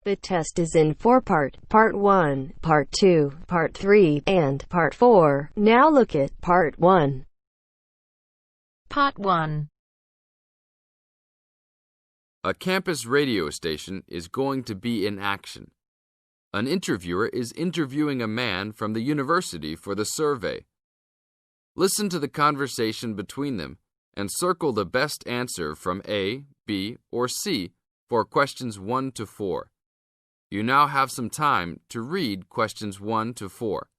The test is in 4 parts: Part 1, Part 2, Part 3, and Part 4. Now look at Part 1. Part 1. A campus radio station is going to be in action. An interviewer is interviewing a man from the university for the survey. Listen to the conversation between them and circle the best answer from A, B, or C for questions 1 to 4. You now have some time to read questions 1 to 4.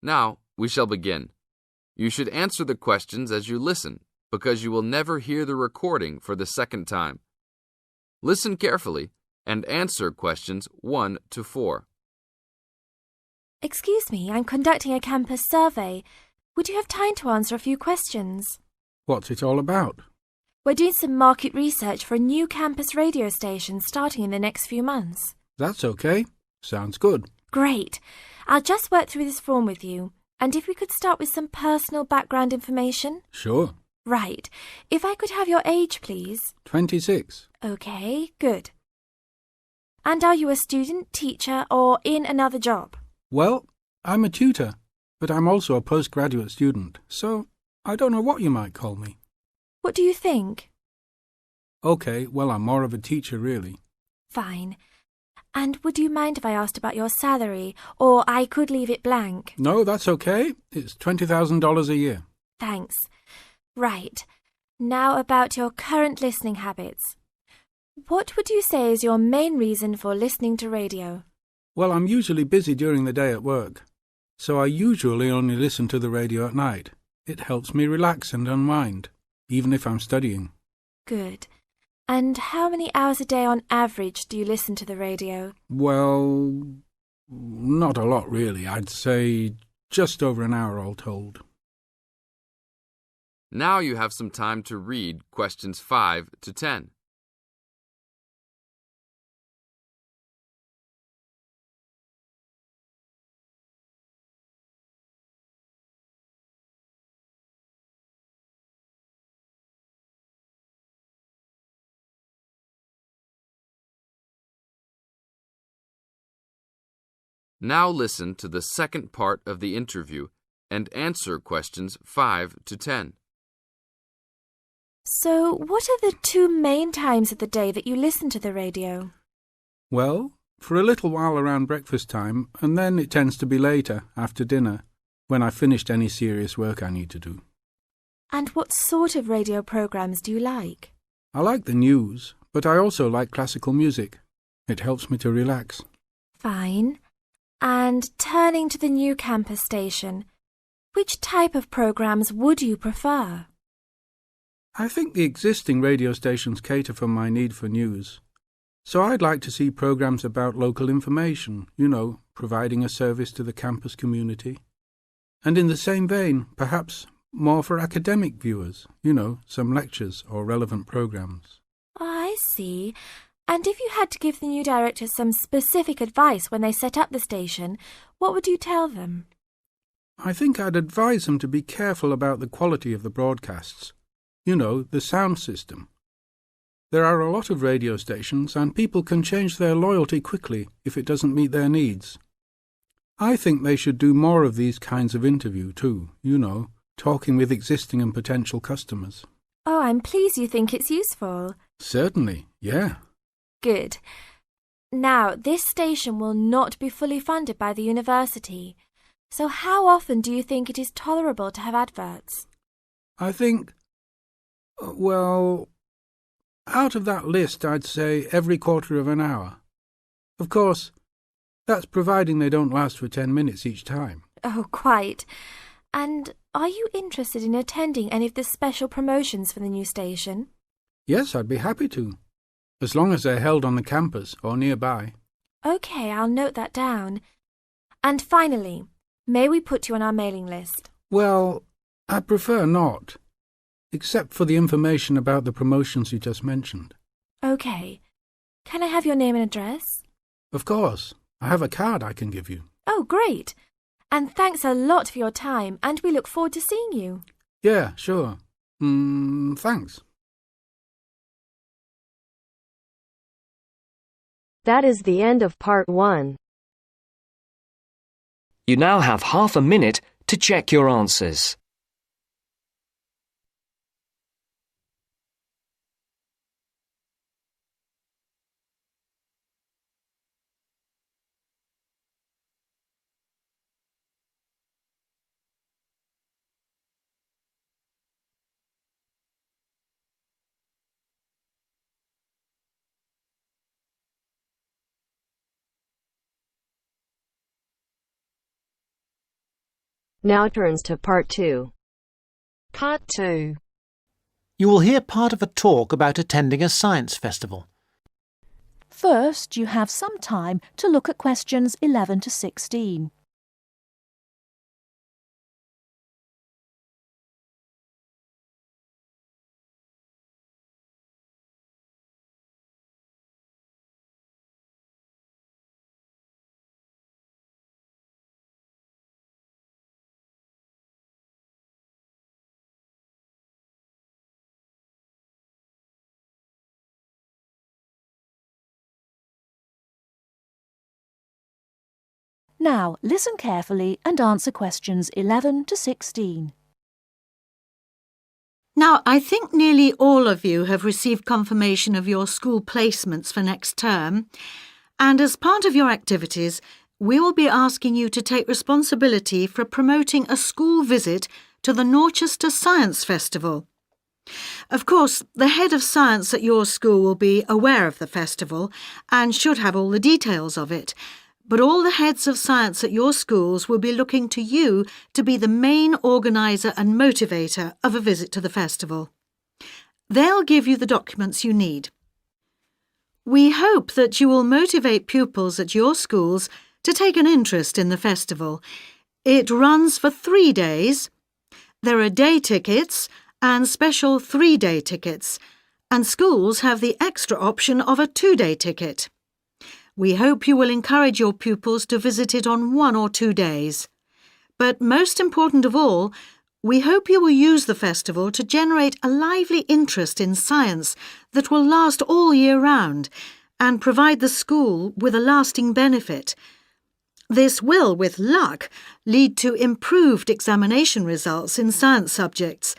Now, we shall begin. You should answer the questions as you listen, because you will never hear the recording for the second time. Listen carefully and answer questions 1 to 4. Excuse me, I'm conducting a campus survey. Would you have time to answer a few questions? What's it all about? We're doing some market research for a new campus radio station starting in the next few months. That's okay. Sounds good. Great. I'll just work through this form with you. And if we could start with some personal background information? Sure. Right. If I could have your age, please. 26. Okay, good. And are you a student, teacher, or in another job? Well, I'm a tutor, but I'm also a postgraduate student, so I don't know what you might call me. What do you think? Okay, well, I'm more of a teacher, really. Fine. And would you mind if I asked about your salary, or I could leave it blank? No, that's okay. It's $20,000 a year. Thanks. Right. Now about your current listening habits. What would you say is your main reason for listening to radio? Well, I'm usually busy during the day at work, so I usually only listen to the radio at night. It helps me relax and unwind, even if I'm studying. Good. And how many hours a day on average do you listen to the radio? Well, not a lot really. I'd say just over an hour all told. Now you have some time to read questions 5 to 10. Now listen to the second part of the interview and answer questions 5 to 10. So, what are the 2 main times of the day that you listen to the radio? Well, for a little while around breakfast time, and then it tends to be later, after dinner, when I've finished any serious work I need to do. And what sort of radio programs do you like? I like the news, but I also like classical music. It helps me to relax. Fine. And turning to the new campus station, which type of programs would you prefer? I think the existing radio stations cater for my need for news. So I'd like to see programs about local information, providing a service to the campus community. And in the same vein, perhaps more for academic viewers, some lectures or relevant programs. Oh, I see. And if you had to give the new director some specific advice when they set up the station, what would you tell them? I think I'd advise them to be careful about the quality of the broadcasts. The sound system. There are a lot of radio stations, and people can change their loyalty quickly if it doesn't meet their needs. I think they should do more of these kinds of interview too, talking with existing and potential customers. Oh, I'm pleased you think it's useful. Certainly, yeah. Good. Now, this station will not be fully funded by the university. So how often do you think it is tolerable to have adverts? I think, out of that list, I'd say every quarter of an hour. Of course, that's providing they don't last for 10 minutes each time. Oh, quite. And are you interested in attending any of the special promotions for the new station? Yes, I'd be happy to, as long as they're held on the campus or nearby. OK, I'll note that down. And finally, may we put you on our mailing list? Well, I'd prefer not, except for the information about the promotions you just mentioned. OK. Can I have your name and address? Of course. I have a card I can give you. Oh, great. And thanks a lot for your time, and we look forward to seeing you. Yeah, sure. Thanks. That is the end of part 1. You now have half a minute to check your answers. Now turns to part 2. Part 2. You will hear part of a talk about attending a science festival. First, you have some time to look at questions 11 to 16. Now, listen carefully and answer questions 11 to 16. Now, I think nearly all of you have received confirmation of your school placements for next term, and as part of your activities, we will be asking you to take responsibility for promoting a school visit to the Norchester Science Festival. Of course, the head of science at your school will be aware of the festival and should have all the details of it, but all the heads of science at your schools will be looking to you to be the main organiser and motivator of a visit to the festival. They'll give you the documents you need. We hope that you will motivate pupils at your schools to take an interest in the festival. It runs for 3 days. There are day tickets and special 3-day tickets, and schools have the extra option of a 2-day ticket. We hope you will encourage your pupils to visit it on 1 or 2 days. But most important of all, we hope you will use the festival to generate a lively interest in science that will last all year round and provide the school with a lasting benefit. This will, with luck, lead to improved examination results in science subjects.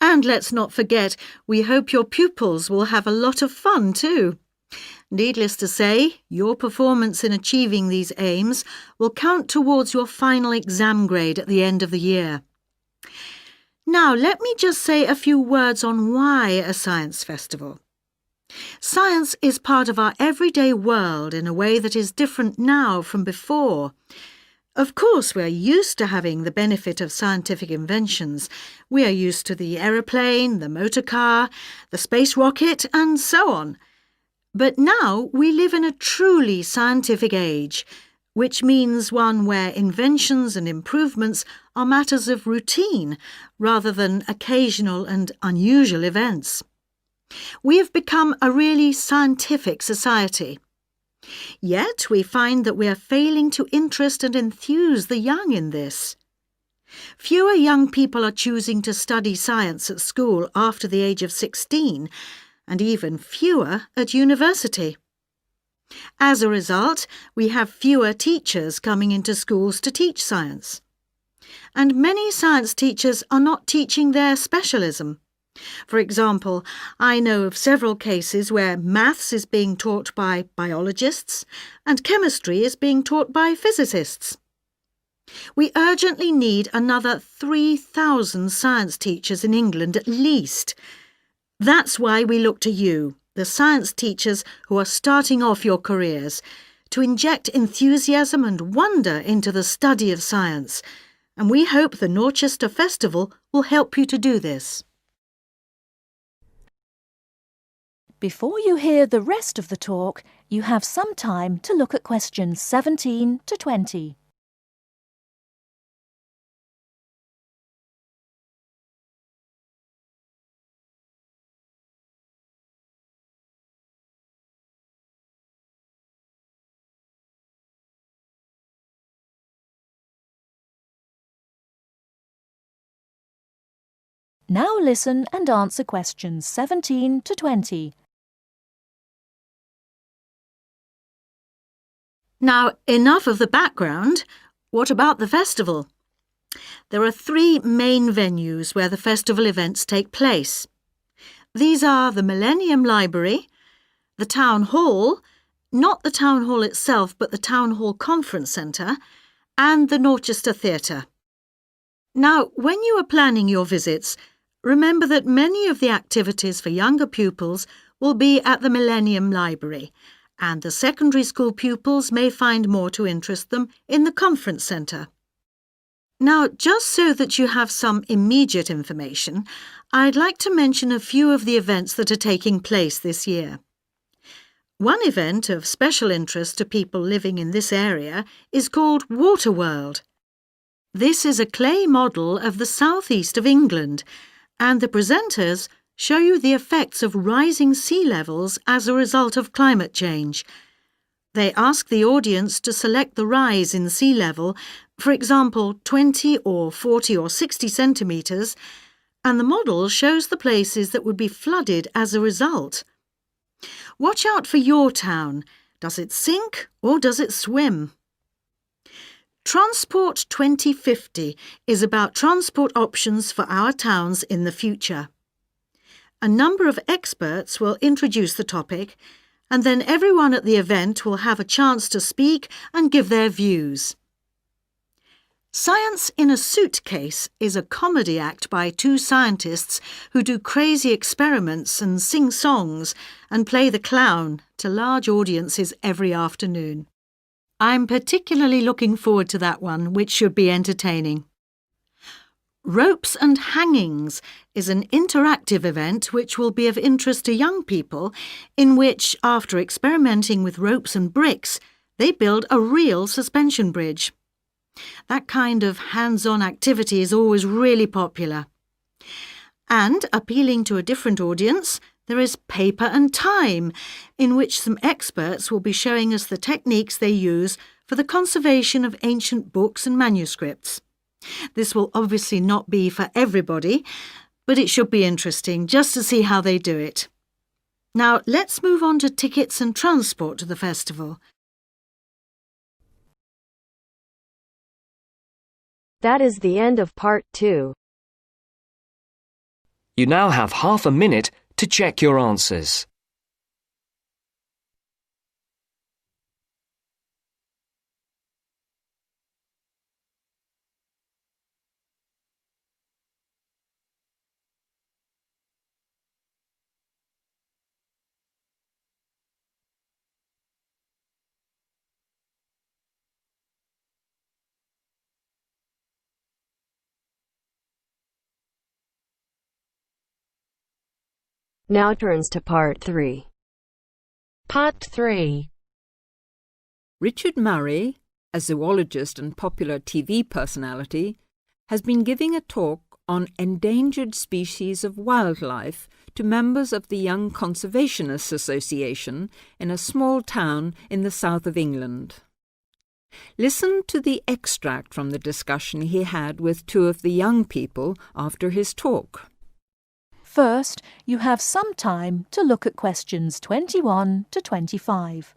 And let's not forget, we hope your pupils will have a lot of fun too. Needless to say, your performance in achieving these aims will count towards your final exam grade at the end of the year. Now, let me just say a few words on why a science festival. Science is part of our everyday world in a way that is different now from before. Of course, we're used to having the benefit of scientific inventions. We are used to the aeroplane, the motor car, the space rocket, and so on. But now we live in a truly scientific age, which means one where inventions and improvements are matters of routine rather than occasional and unusual events. We have become a really scientific society. Yet we find that we are failing to interest and enthuse the young in this. Fewer young people are choosing to study science at school after the age of 16, and even fewer at university. As a result, we have fewer teachers coming into schools to teach science. And many science teachers are not teaching their specialism. For example, I know of several cases where maths is being taught by biologists and chemistry is being taught by physicists. We urgently need another 3,000 science teachers in England at least. That's why we look to you, the science teachers who are starting off your careers, to inject enthusiasm and wonder into the study of science, and we hope the Norchester Festival will help you to do this. Before you hear the rest of the talk, you have some time to look at questions 17 to 20. Now listen and answer questions 17 to 20. Now, enough of the background. What about the festival? There are 3 main venues where the festival events take place. These are the Millennium Library, the Town Hall, not the Town Hall itself but the Town Hall Conference Centre, and the Norchester Theatre. Now, when you are planning your visits, remember that many of the activities for younger pupils will be at the Millennium Library, and the secondary school pupils may find more to interest them in the Conference Centre. Now, just so that you have some immediate information, I'd like to mention a few of the events that are taking place this year. One event of special interest to people living in this area is called Waterworld. This is a clay model of the southeast of England, and the presenters show you the effects of rising sea levels as a result of climate change. They ask the audience to select the rise in sea level, for example 20 or 40 or 60 centimetres, and the model shows the places that would be flooded as a result. Watch out for your town. Does it sink or does it swim? Transport 2050 is about transport options for our towns in the future. A number of experts will introduce the topic, and then everyone at the event will have a chance to speak and give their views. Science in a Suitcase is a comedy act by 2 scientists who do crazy experiments and sing songs and play the clown to large audiences every afternoon. I'm particularly looking forward to that one, which should be entertaining. Ropes and Hangings is an interactive event which will be of interest to young people, in which, after experimenting with ropes and bricks, they build a real suspension bridge. That kind of hands-on activity is always really popular. And, appealing to a different audience, there is Paper and Time, in which some experts will be showing us the techniques they use for the conservation of ancient books and manuscripts. This will obviously not be for everybody, but it should be interesting just to see how they do it. Now, let's move on to tickets and transport to the festival. That is the end of part 2. You now have half a minute to check your answers. Now turns to part 3. Part 3. Richard Murray, a zoologist and popular TV personality, has been giving a talk on endangered species of wildlife to members of the Young Conservationists Association in a small town in the south of England. Listen to the extract from the discussion he had with 2 of the young people after his talk. First, you have some time to look at questions 21 to 25.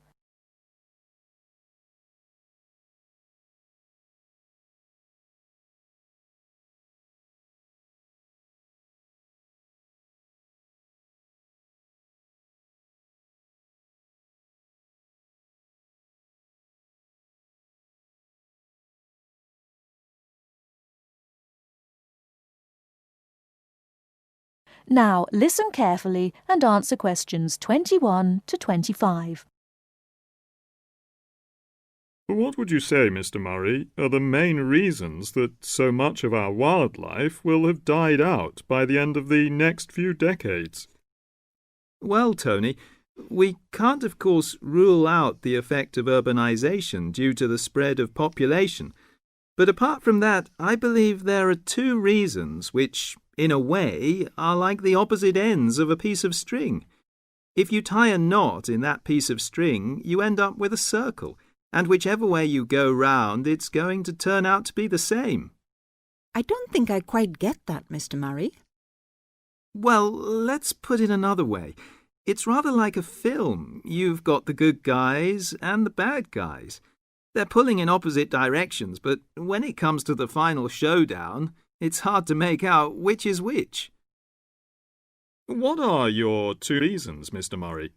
Now listen carefully and answer questions 21 to 25. What would you say, Mr. Murray, are the main reasons that so much of our wildlife will have died out by the end of the next few decades? Well, Tony, we can't, of course, rule out the effect of urbanisation due to the spread of population. But apart from that, I believe there are two reasons which, in a way, are like the opposite ends of a piece of string. If you tie a knot in that piece of string, you end up with a circle, and whichever way you go round, it's going to turn out to be the same. I don't think I quite get that, Mr. Murray. Well, let's put it another way. It's rather like a film. You've got the good guys and the bad guys. They're pulling in opposite directions, but when it comes to the final showdown, it's hard to make out which is which. What are your two reasons, Mr. Murray?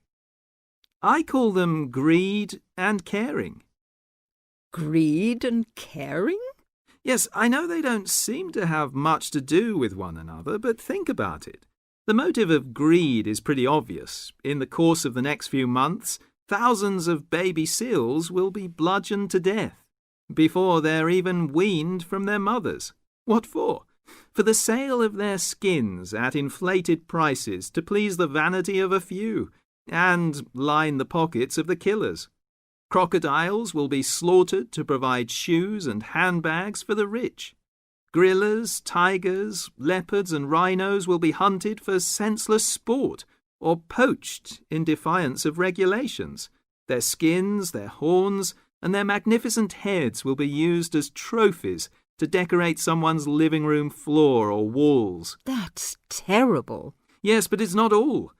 I call them greed and caring. Greed and caring? Yes, I know they don't seem to have much to do with one another, but think about it. The motive of greed is pretty obvious. In the course of the next few months, thousands of baby seals will be bludgeoned to death before they're even weaned from their mothers. What for? For the sale of their skins at inflated prices to please the vanity of a few and line the pockets of the killers. Crocodiles will be slaughtered to provide shoes and handbags for the rich. Gorillas, tigers, leopards and rhinos will be hunted for senseless sport or poached in defiance of regulations. Their skins, their horns, and their magnificent heads will be used as trophies to decorate someone's living room floor or walls. That's terrible. Yes, but it's not all.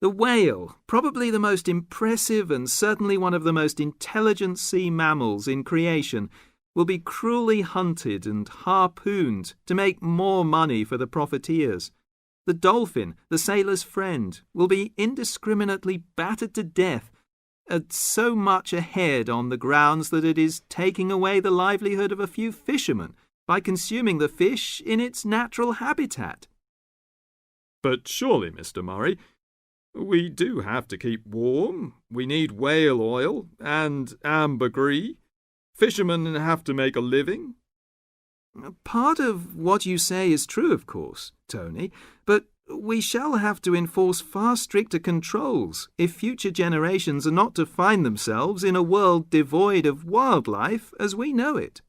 The whale, probably the most impressive and certainly one of the most intelligent sea mammals in creation, will be cruelly hunted and harpooned to make more money for the profiteers. The dolphin, the sailor's friend, will be indiscriminately battered to death at so much a head on the grounds that it is taking away the livelihood of a few fishermen by consuming the fish in its natural habitat. But surely, Mr. Murray, we do have to keep warm. We need whale oil and ambergris. Fishermen have to make a living. Part of what you say is true, of course, Tony, but we shall have to enforce far stricter controls if future generations are not to find themselves in a world devoid of wildlife as we know it.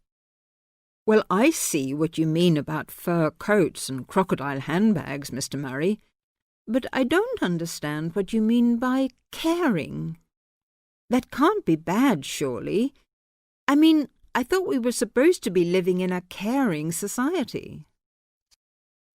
Well, I see what you mean about fur coats and crocodile handbags, Mr. Murray, but I don't understand what you mean by caring. That can't be bad, surely. I mean, I thought we were supposed to be living in a caring society.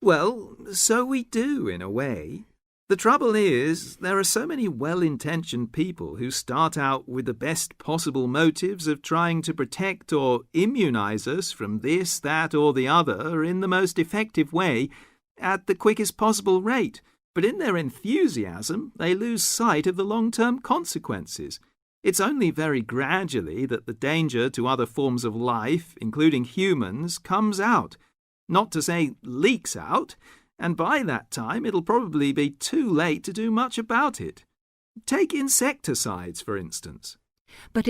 Well, so we do, in a way. The trouble is, there are so many well-intentioned people who start out with the best possible motives of trying to protect or immunize us from this, that, or the other in the most effective way at the quickest possible rate. But in their enthusiasm, they lose sight of the long-term consequences. It's only very gradually that the danger to other forms of life, including humans, comes out. Not to say leaks out, and by that time it'll probably be too late to do much about it. Take insecticides, for instance. But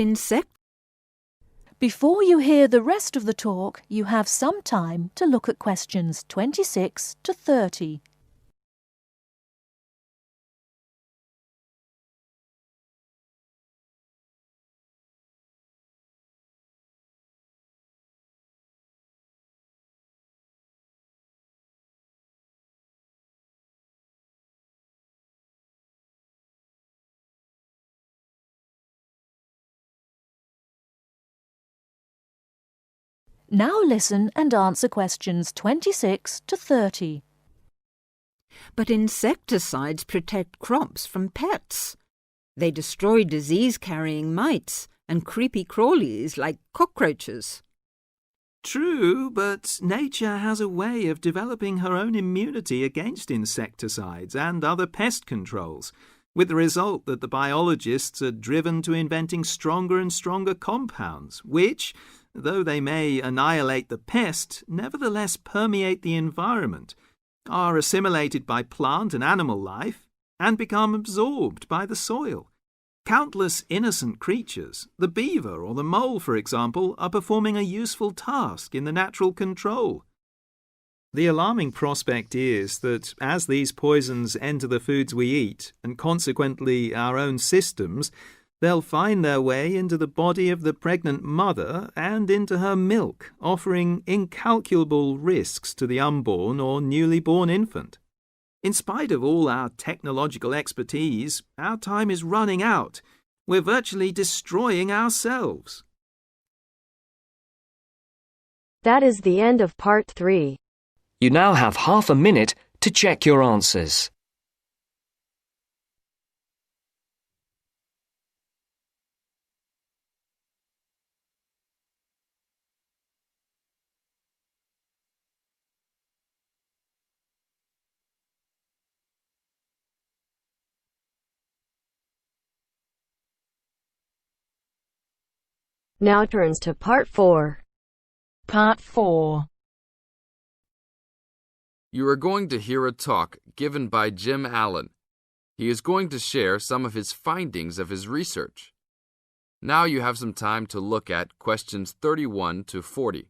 Before you hear the rest of the talk, you have some time to look at questions 26 to 30. Now listen and answer questions 26 to 30. But insecticides protect crops from pests. They destroy disease-carrying mites and creepy crawlies like cockroaches. True, but nature has a way of developing her own immunity against insecticides and other pest controls, with the result that the biologists are driven to inventing stronger and stronger compounds, which, though they may annihilate the pest, nevertheless permeate the environment, are assimilated by plant and animal life, and become absorbed by the soil. Countless innocent creatures, the beaver or the mole, for example, are performing a useful task in the natural control. The alarming prospect is that as these poisons enter the foods we eat, and consequently our own systems, they'll find their way into the body of the pregnant mother and into her milk, offering incalculable risks to the unborn or newly born infant. In spite of all our technological expertise, our time is running out. We're virtually destroying ourselves. That is the end of part 3. You now have half a minute to check your answers. Now turns to part 4. Part 4. You are going to hear a talk given by Jim Allen. He is going to share some of his findings of his research. Now you have some time to look at questions 31 to 40.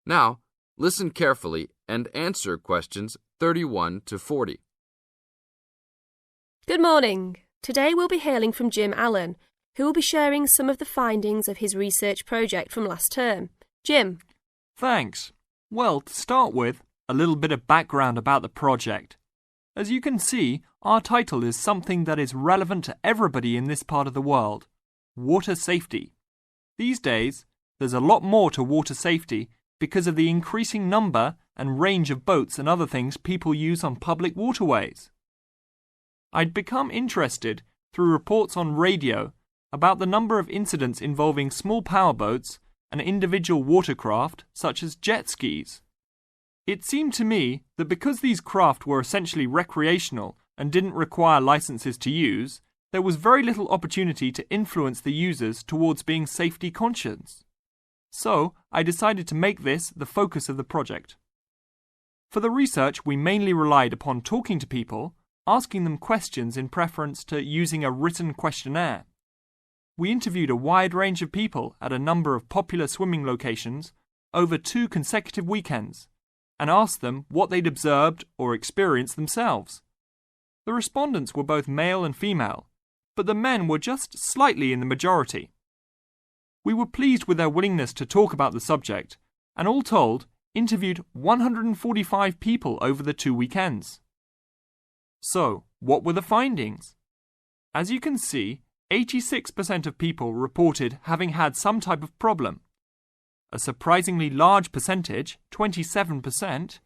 Now, listen carefully and answer questions 31 to 40. Good morning. Today we'll be hailing from Jim Allen, who will be sharing some of the findings of his research project from last term. Jim. Thanks. Well, to start with, a little bit of background about the project. As you can see, our title is something that is relevant to everybody in this part of the world: water safety. These days, there's a lot more to water safety because of the increasing number and range of boats and other things people use on public waterways. I'd become interested through reports on radio about the number of incidents involving small powerboats and individual watercraft such as jet skis. It seemed to me that because these craft were essentially recreational and didn't require licenses to use, there was very little opportunity to influence the users towards being safety conscious. So, I decided to make this the focus of the project. For the research, we mainly relied upon talking to people, asking them questions in preference to using a written questionnaire. We interviewed a wide range of people at a number of popular swimming locations over 2 consecutive weekends and asked them what they'd observed or experienced themselves. The respondents were both male and female, but the men were just slightly in the majority. We were pleased with their willingness to talk about the subject, and all told, interviewed 145 people over the 2 weekends. So, what were the findings? As you can see, 86% of people reported having had some type of problem. A surprisingly large percentage, 27%,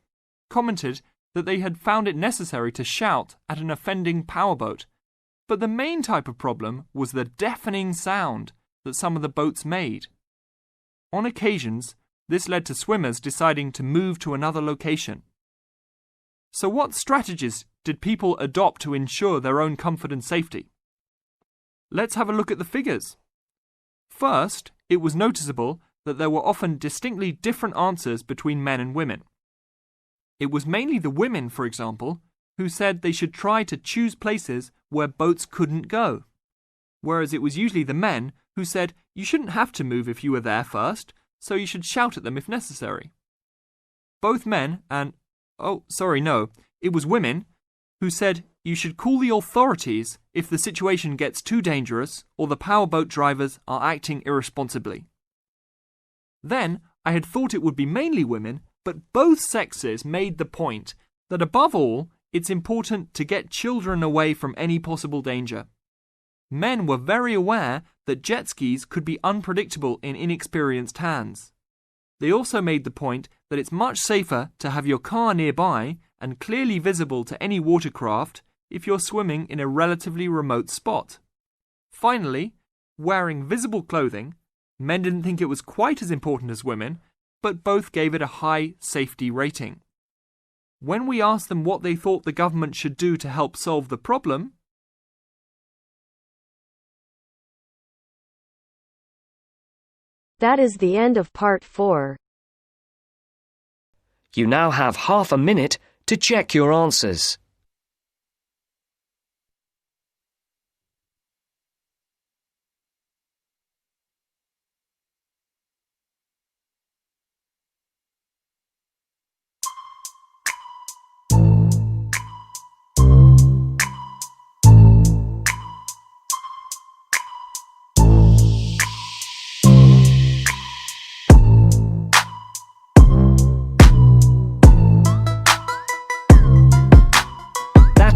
commented that they had found it necessary to shout at an offending powerboat, but the main type of problem was the deafening sound that some of the boats made. On occasions, this led to swimmers deciding to move to another location. So what strategies did people adopt to ensure their own comfort and safety? Let's have a look at the figures. First, it was noticeable that there were often distinctly different answers between men and women. It was mainly the women, for example, who said they should try to choose places where boats couldn't go, whereas it was usually the men who said you shouldn't have to move if you were there first, so you should shout at them if necessary. Both men and, it was women who said you should call the authorities if the situation gets too dangerous or the powerboat drivers are acting irresponsibly. Then, I had thought it would be mainly women, but both sexes made the point that above all, it's important to get children away from any possible danger. Men were very aware that jet skis could be unpredictable in inexperienced hands. They also made the point that it's much safer to have your car nearby and clearly visible to any watercraft if you're swimming in a relatively remote spot. Finally, wearing visible clothing, men didn't think it was quite as important as women, but both gave it a high safety rating. When we asked them what they thought the government should do to help solve the problem, that is the end of part 4. You now have half a minute to check your answers.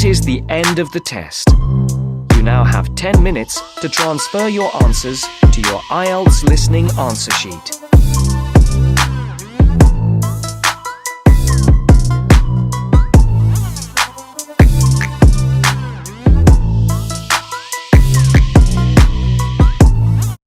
That is the end of the test. You now have 10 minutes to transfer your answers to your IELTS listening answer sheet.